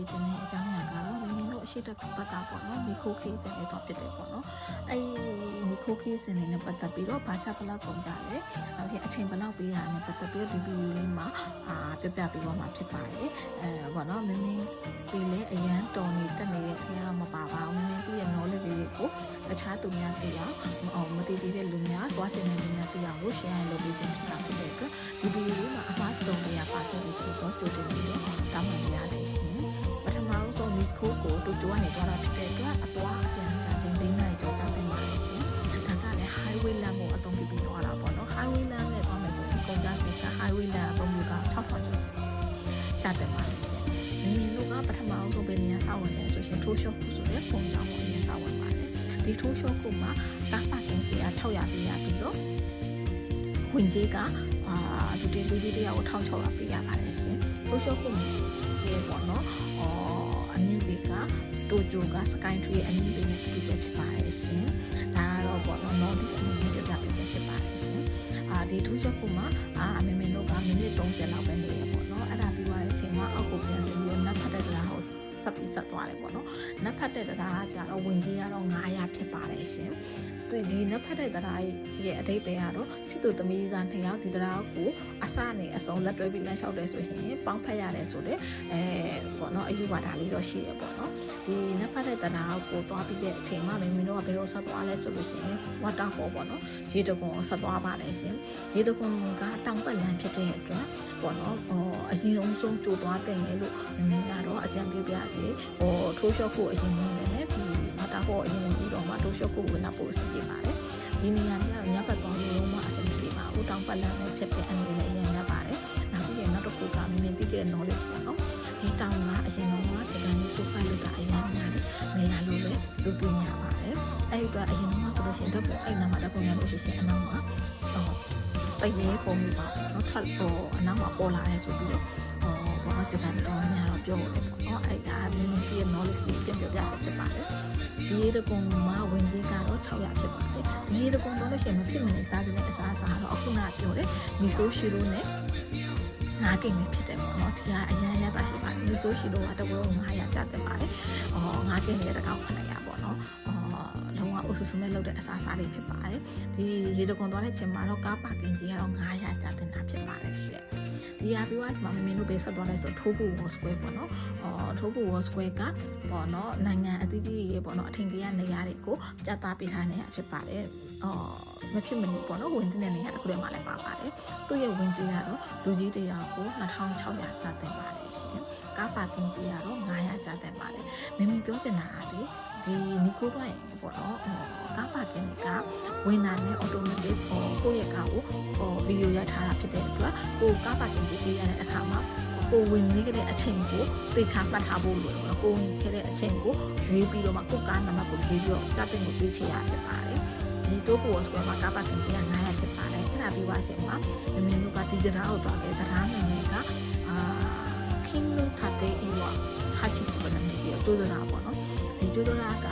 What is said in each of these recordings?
ပေးခြင်းနဲ့အကြောင်းအရာကတော့မင်းတို့အရှိတက်ပတ်တာပေါ့နော်မိခိုးခီးစင်လေးတော့ဖြစ်တယ်ပေါ့နော်အဲ့မိခိုးခီးစင်လေးနဲ့ပတ်သက်ပြီးတော့ဘာချက်ဘလောက်ကုန်ကြလဲအချိန်ဘလောက်ပေးရမယ်ပတ်သက်ပြီးဒီဗီဒီယိုလေးမှာပြပြပေးသွားမှာဖြစ်ပါတယ်ပေါ့နော်မင်းဒီလေအရန်တော်နေတက်နေတဲ့ခင်ဗျားမပါပါဘူးမင်းပြည့်ရဲ့ knowledge လေးကိုတခြားသူများသိအောင်မသိသေးတဲ့လူများတွားတင်နေလူများသိအောင်လို့ share လုပ်ပေးခြင်းဖြစ်တာဖြစ်တဲ့အတွက်ဒီဗီဒီယိုလေးမှာအမှားစုံတွေပါတယ်ဖြစ်တော့ကြိုတင်ပြီးတော့တောင်းပန်ရစေရှင်ပထမဆုံးမိခိုးကိုတူတူကနေသွားတာဖြစ်တဲ့အတွက်အပွားအပြန်ချခြင်း၄နိုင်ကျော်ကြတင်ပါတယ်ရှင်ဒါကလည်း highway land ကိုအသုံးပြုပြီးသွားတာပေါ့နော် highway land နဲ့သွားမယ်ဆိုရင်ကုန်ကြစည်က highway land အသုံးပြုက6000ကျော်ကြတင်ပါတယ်ရှင်မိတို့ကပထမဆုံးပဲနေရာစောင့်ဝင်တယ်ဆိုရှင်ထိုးရှော့ဆိုတဲ့ပုံကြောင့်ဝင်နေစောင့်ဝင်ပါတယ်ဒီထိုးရှော့ကိုမှကားပါကင်ကြီးက600ပေးရပြီးတော့ဝင်ကြီးကလူကြီးတယောက်ကို1600ပေးရပါတယ်ရှင်ထိုးရှော့ကိုရေပေါ့နော်အနည်းလေးကတိုဂျိုကစကိုင်းထရီအနည်းလေးနဲ့ပြည့်ဖြစ်ပါတယ်ရှင်ဒါကတော့ပေါ့နော် notice အနေနဲ့ပြပြပေးခြင်းဖြစ်ပါတယ်ရှင်ဒီထိုးရှော့ကိုမှမင်းတို့ကမိနစ်30လောက်ပဲနေရပေါ့နော်အဲ့ဒါပြီးသွားတဲ့အချိန်မှာအောက်ကိုပြန်ဆင်းပြီးနတ်ဖတ်တဲ့တရားဟောဆက်ပြီးဆက်သွားတယ်ပေါ့နော်နတ်ဖတ်တဲ့တရားကကြတော့ဝင်ကြီးကတော့900ဖြစ်ပါတယ်ရှင်ဒီနတ်ဖတ်တဲ့တရားရဲ့အဓိပ္ပာယ်ကတော့ချစ်သူသမီးသား2ယောက်ဒီတရားကိုအစနဲ့အဆုံးလက်တွဲပြီးလမ်းလျှောက်တယ်ဆိုရင်ပေါင်းဖက်ရတယ်ဆိုတဲ့ပေါ့နော်အယူဝါဒလေးတော့ရှိရပေါ့နော်ဒီနတ်ဖတ်တဲ့တရားကိုသွားပြီးတဲ့အချိန်မှာမင်းတို့ကဘယ်ကိုဆက်သွားလဲဆိုလို့ရှိရင် waterfall ပေါ့နော်ရေတကွန်ဆက်သွားပါတယ်ရှင်ရေတကွန်ကတောင်ပတ်လမ်းဖြစ်တဲ့အတွက်ပေါ့နော်အရင်အဆုံးကြိုသွားတယ်လို့မင်းကတော့အကြံပြုပြစီထိုးရှော့ကိုအရင်ဝင်တယ်ဒီမာတာဖို့အရင်ဝင်ပြီးတော့မှထိုးရှော့ကိုဝင်လာဖို့အဆင်ပြေပါတယ်ဒီနေရာကြီးကတော့ညဘက်သွားလို့မှအဆင်ပြေပါဦးတောင်ပတ်လမ်းနဲ့ဖြစ်တဲ့အနေနဲ့အရင်ရပါတယ်နောက်ပြီးနောက်တစ်ခုကမင်းသိတဲ့ knowledge ပေါ့နော်ဒီတောင်ကအရင်တော့ဂျပန်ကြီးဆိုဆိုင်လို့တာအရင်များတယ်နေရာလို့လည်းလူသိများပါတယ်အဲ့အတွက်အရင်တော့ဆိုလို့ရှိရင်တော့အဲ့နာမှာတော့ပုံရလို့ရှိရင်အနောက်မှာတရေပုံပြီးပါနော်ထပ်အနောက်မှာပေါ်လာတယ်ဆိုပြီးတော့ဘောဂျပန်တော်များတော့ပြောတယ်ပေါ့နော်အဲ့ဒါမင်းပြည့် knowledge လေးပြန်ပြပြဖြစ်ပါတယ်ဒီရေတကွန်မှာဝင်ကြီးကတော့600ဖြစ်ပါတယ်ဒီရေတကွန်တော့လို့ရှိရင်မဖြစ်မနေသားတဲ့အစားအစာတော့အခုနပြောတယ်မီဆိုရှီရိုနဲ့ငါးကိန်းပဲဖြစ်တယ်ပေါ့နော်ဒီကအရန်ရပါရှိပါတယ်မီဆိုရှီရိုကတဝဲ900ကျတက်ပါတယ်ငါးကိန်းရဲ့တစ်ကောက်900ပေါ့နော်လုံးဝအဆူဆူမဲ့လောက်တဲ့အစားအစာလေးဖြစ်ပါတယ်ဒီရေတကွန်သွားတဲ့ချိန်မှာတော့ကားပါကင်ကြီးကတော့900ကျတင်တာဖြစ်ပါတယ်ရှင့်ဒီဟာပြီးသွားချိန်မှာမင်းတို့ပဲဆက်သွားလိုက်ဆိုထိုးဖို့ wall square ပေါ့နော်ထိုးဖို့ wall square ကပေါ့နော်နိုင်ငံအသီးသီးရေပေါ့နော်အထင်ကြီးနေရာတွေကိုပြသပေးထားနေရဖြစ်ပါတယ်မဖြစ်မနေပေါ့နော်ဝင်တဲ့နေရာတစ်ခုတည်းမှာလည်းပါပါတယ်သူ့ရဲ့ဝင်ကြီးကတော့လူကြီးတရားကို2600ကျတင်ပါတယ်ရှင်ကားပါကင်ကြီးကတော့900ကျတင်ပါတယ်မင်းပြောချင်တာကဒီနီကိုတော့ပေါ့နော်ကားပါကင်ကဝင်လာတဲ့ automatic ကိုယ့်ရဲ့ကားကိုဗီဒီယိုရိုက်ထားတာဖြစ်တဲ့အတွက်ကိုကားပါကင်ကြီးပေးရတဲ့အခါမှာကိုဝင်နေတဲ့အချိန်ကိုသိချမှတ်ထားဖို့လိုတယ်ကိုဝင်ခဲ့တဲ့အချိန်ကိုရွေးပြီးတော့မှကိုကားနံပါတ်ကိုရွေးပြီးတော့စတင်ကိုပေးချရဖြစ်ပါတယ်ဒီတိုးပို့စကွယ်မှာကားပါကင်ကြီးက900ဖြစ်ပါတယ်အဲ့ဒါပြီးသွားချိန်မှာမင်းတို့ကဒီတရားကိုသွားခဲ့တရားနာမည်ကKing no Tate Iwa Hashi ဆိုတဲ့နာမည်ကိုကျိုးဒရာပေါ့နော်ဒီကျိုးဒရာက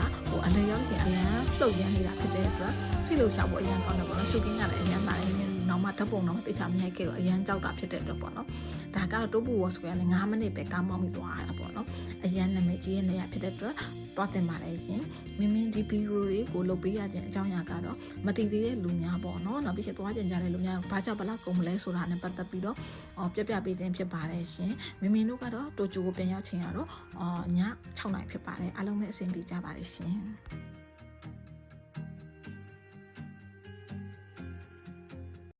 အလဲရောက်ရင်အလန်းလှုပ်ရမ်းနေတာဖြစ်တဲ့အတွက်စိတ်လှုပ်ရှားဖို့အရင်ကောင်းတယ်ပေါ့နော်ရှုပ်ကင်းကလည်းအရင်ပါတယ်နောက်မှဓာတ်ပုံတော့တိကျမရိုက်ခဲ့တော့အရင်ကြောက်တာဖြစ်တဲ့အတွက်ပေါ့နော်ဒါကတော့တိုးပူဝေါ်စကွယ်နဲ့9မိနစ်ပဲကားမောင်းပြီးသွားရတာပေါ့နော်အရင်နာမည်ကြီးရဲ့နေရာဖြစ်တဲ့အတွက်သွားတင်ပါလေရှင်မင်းဒီဗီဒီယိုတွေကိုလုပ်ပေးရခြင်းအကြောင်းအရာကတော့မတည်သေးတဲ့လူများပေါ့နော်နောက်ပြီးသွားကြင်ကြတဲ့လူများဘာကြောင့်ဘလောက်ကုန်မလဲဆိုတာနဲ့ပတ်သက်ပြီးတော့ပြပြပေးခြင်းဖြစ်ပါတယ်ရှင်မင်းတို့ကတော့တိုကျိုကိုပြန်ရောက်ခြင်းကတော့ည6နိုင်ဖြစ်ပါတယ်အားလုံးပဲအဆင်ပြေကြပါလိမ့်ရှင်